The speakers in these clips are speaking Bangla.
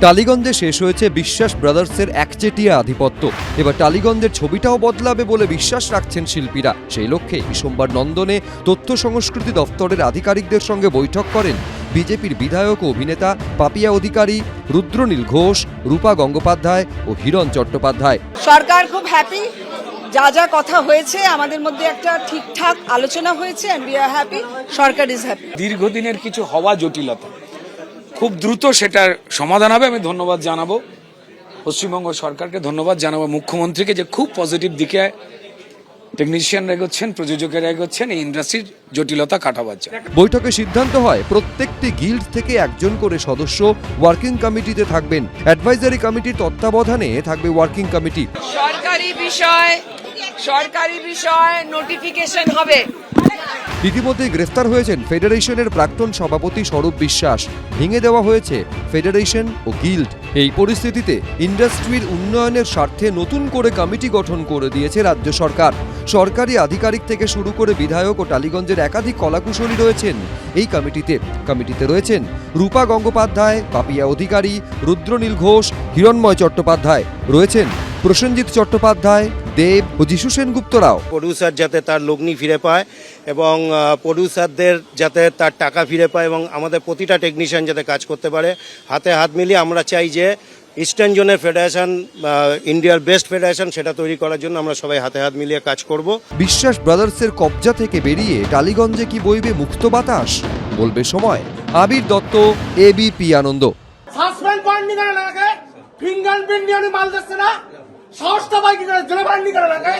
টালিগঞ্জে শেষ হয়েছে বিশ্বাস ব্রাদার্সের একচেটিয়া আধিপত্য। এবার টালিগঞ্জের ছবিটাও বদলাবে বলে বিশ্বাস রাখছেন শিল্পীরা। সেই লক্ষ্যে সোমবার নন্দনে তথ্য সংস্কৃতি দফতরের আধিকারিকদের সঙ্গে বৈঠক করেন বিজেপির বিধায়ক ও অভিনেতা পাপিয়া অধিকারী, রুদ্রনীল ঘোষ, রূপা গঙ্গোপাধ্যায় ও হিরণ চট্টোপাধ্যায়। সরকার খুব হ্যাপি, যা যা কথা হয়েছে আমাদের মধ্যে একটা ঠিকঠাক আলোচনা হয়েছে এন্ড উই আর হ্যাপি, সরকার ইজ হ্যাপি। দীর্ঘদিনের কিছু হওয়া জটিলতা খুব দ্রুত সেটার সমাধান হবে। আমি ধন্যবাদ জানাবো পশ্চিমবঙ্গ সরকারকে, ধন্যবাদ জানাবো মুখ্যমন্ত্রীকে যে খুব পজিটিভ দিকে টেকনিশিয়ানরা এগোচ্ছেন, প্রযোজকেরা এগোচ্ছেন এই ইন্ডাস্ট্রির জটিলতা কাটাবার জন্য। বৈঠকে সিদ্ধান্ত হয় প্রত্যেকটি গিল্ড থেকে একজন করে সদস্য ওয়ার্কিং কমিটিতে থাকবেন। অ্যাডভাইজারি কমিটির তত্ত্বাবধানে থাকবে ওয়ার্কিং কমিটি। সরকারি বিষয় নোটিফিকেশন হবে। ইতিমধ্যে গ্রেফতার হয়েছেন ফেডারেশনের প্রাক্তন সভাপতি স্বরূপ বিশ্বাস। ভেঙে দেওয়া হয়েছে ফেডারেশন ও গিল্ড। এই পরিস্থিতিতে ইন্ডাস্ট্রির উন্নয়নের স্বার্থে নতুন করে কমিটি গঠন করে দিয়েছে রাজ্য সরকার। সরকারি আধিকারিক থেকে শুরু করে বিধায়ক ও টালিগঞ্জের একাধিক কলাকুশলী রয়েছেন এই কমিটিতে রয়েছেন রূপা গঙ্গোপাধ্যায়, পাপিয়া অধিকারী, রুদ্রনীল ঘোষ, হিরণময় চট্টোপাধ্যায়, রয়েছেন প্রসেনজিৎ চট্টোপাধ্যায়, দেব ও যিশু সেনগুপ্তরাও। প্রডিউসার যাতে তার লগ্নি ফিরে পায় এবং প্রডিউসারদের যাতে তার টাকা ফিরে পায় এবং আমাদের প্রতিটা টেকনিশিয়ান যাতে কাজ করতে পারে, হাতে হাত মিলিয়ে আমরা চাই যে ইস্টার্ন জোনের ফেডারেশন, ইন্ডিয়ার বেস্ট ফেডারেশন, সেটা তৈরি করার জন্য আমরা সবাই হাতে হাত মিলিয়ে কাজ করব। বিশ্বাস ব্রাদার্সের কবজা থেকে বেরিয়ে টালিগঞ্জে কি বইবে মুক্ত বাতাস, বলবে সময়। আবির দত্ত, এবিপি আনন্দ। সাসপেন্ড করেননি কেন লাগে? ফিঙ্গারপ্রিন্ট নিয়ে মাল দিচ্ছে না, সাহসটা পাই কি করে জেলে পারেননি কেন লাগে?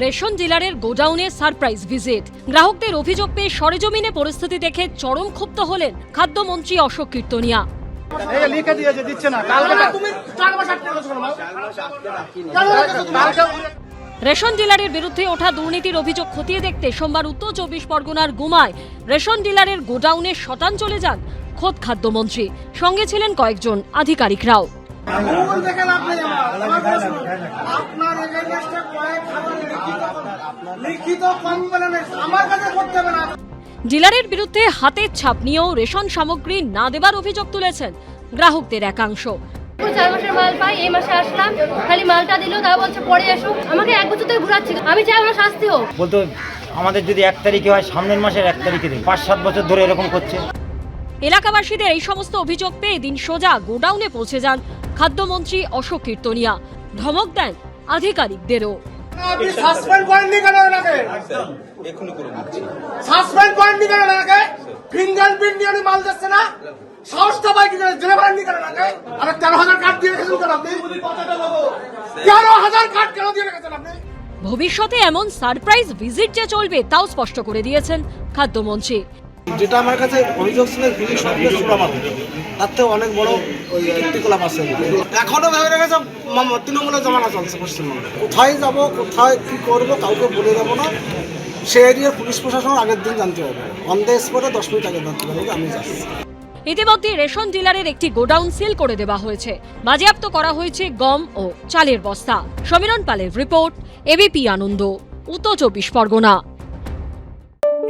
রেশন ডিলারের গোডাউনে সারপ্রাইজ ভিজিট। গ্রাহকদের অভিযোগ পেয়ে সরেজমিনে পরিস্থিতি দেখে চরম ক্ষুব্ধ হলেন খাদ্যমন্ত্রী অশোক কীর্তনিয়া। লিখে দিয়েছে, দিচ্ছে না। তুমি 4 মাস আটকে রেখেছো রেশন ডিলারের বিরুদ্ধে ওঠা দুর্নীতির অভিযোগ খতিয়ে দেখতে সোমবার উত্তর 24 পরগনার গুমায় রেশন ডিলারের গোডাউনে শতান চলে যান খোদ খাদ্যমন্ত্রী। সঙ্গে ছিলেন কয়েকজন আধিকারিকরাও। ডিলারের বিরুদ্ধে হাতের ছাপ নিয়েও রেশন সামগ্রী না দেবার অভিযোগ তুলেছেন গ্রাহকদের একাংশ। 4 মাসের মাল পাই, এই মাসে আসলাম, খালি মালটা দিল, তা বলছে পরে এসো। আমাকে 1 বছর ধরে ঘুরাচ্ছিল, আমি চাই আমার শাস্তি হোক। বলতো আমাদের যদি 1 তারিখে হয়, সামনের মাসের 1 তারিখে দেয়। 5-7 বছর ধরে এরকম করছে। এলাকাবাসীদের এই সমস্ত অভিযোগ পেয়ে দিন সোজা গোডাউনে পৌঁছে যান খাদ্যমন্ত্রী অশোক কীর্তনিয়া। ধমক দেন আধিকারিকদেরও। আপনি সাসপেন্ড করেননি কেন লাগে? এখনো করে দিচ্ছি। সাসপেন্ড করেননি কেন লাগে? ফিঙ্গারপ্রিন্ট নিয়ে মাল দিচ্ছে না, সাহসটা পাই কি করে জেলে পারেননি কেন লাগে? আরে 13,000 কার্ড দিয়ে রেখেছেন কেন আপনি? 13,000 কার্ড কেন দিয়ে রেখেছেন আপনি? ভবিষ্যতে এমন সারপ্রাইজ ভিজিট যে চলবে তাও স্পষ্ট করে দিয়েছেন খাদ্যমন্ত্রী। যেটা আমার কাছে অভিযোগ ছিল তার থেকে অনেক বড় ওই ক্রিটিক্যাল আছে। এখনো ভেবে রেখেছে তৃণমূলের জমানা চলছে পশ্চিমবঙ্গে। কোথায় যাব, কোথায় কি করব কাউকে বলে যাবো না। সে এরিয়ার পুলিশ প্রশাসন আগের দিন জানতে হবে, অন দ্য স্পটে 10 মিনিট আগে জানতে হবে আমি যাচ্ছি। ইতিমধ্যে রেশন ডিলারের একটি গোডাউন সিল করে দেওয়া হয়েছে। বাজেয়াপ্ত করা হয়েছে গম ও চালের বস্তা। সমীরণ পালের রিপোর্ট, এবিপি আনন্দ, উত্তর 24 পরগনা।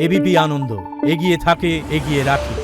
এবিপি আনন্দ, এগিয়ে থাকে, এগিয়ে রাখে।